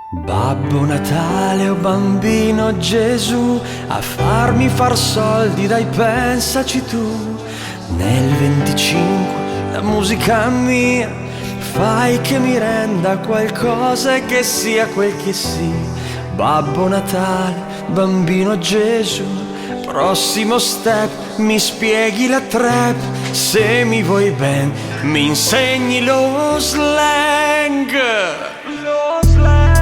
Babbo Natale o bambino Gesù, a farmi far soldi, dai pensaci tu. Nel 25 la musica mia, fai che mi renda qualcosa e che sia quel che sia. Babbo Natale, bambino Gesù, prossimo step, mi spieghi la trap. Se mi vuoi ben, mi insegni lo slang. Lo slang.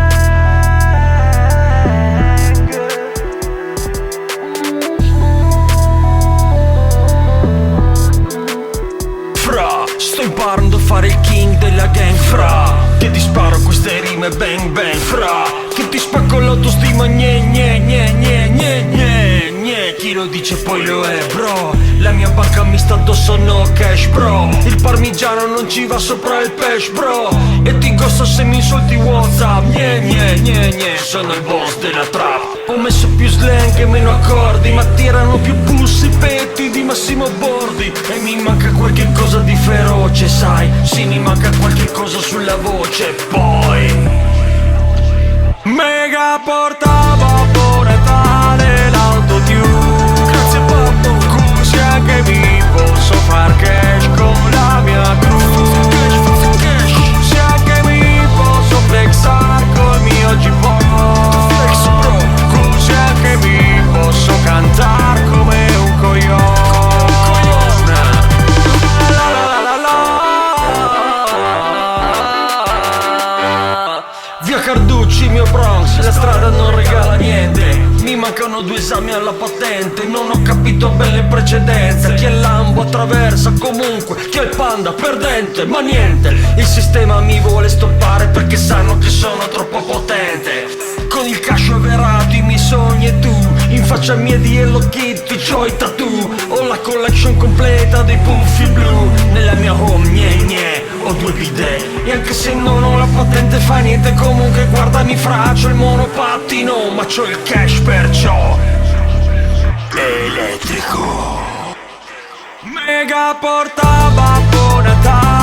Fra, sto imparando a fare il king della gang. Fra, che ti sparo queste rime bang bang. Fra, che ti spacco l'autostima. Gne gne gne gne gne gne gne. Chi lo dice poi lo è, bro. La mia banca mi sta addosso, no cash, bro. Il parmigiano non ci va sopra il pesh, bro. E ti gosto se mi insulti WhatsApp. Gne gne gne gne. Sono il boss della trap. Ho messo più slang e meno accordi, ma tirano più pulsi i petti di Massimo Bordi. E mi manca qualche cosa di feroce, sai. Sì, mi manca qualche cosa sulla voce. Poi mega porta Babbo Natale l'autotune. Grazie babbo, così anche mi posso far cash con la mia crew. Così anche mi posso flexare col mio G-Pop. Flex bro, così anche mi posso cantare come un coglione. Via Carducci, mio Bronx, la strada non regala niente. Mi mancano 2 esami alla patente, non ho capito bene le precedenze. Chi è Lambo attraversa comunque, chi è il Panda perdente, ma niente. Il sistema mi vuole stoppare perché sanno che sono troppo potente. Con il cash avverato, i miei sogni e tu, in faccia mia di Hello Kitty c'ho i tattoo. Ho la collection completa dei puffi blu. Nella mia home, gne gne, ho 2 bidet. E anche se non ho la patente fa niente. Comunque guardami fra, c'ho il monopattino, ma c'ho il cash perciò elettrico. Mega porta Babbo Natale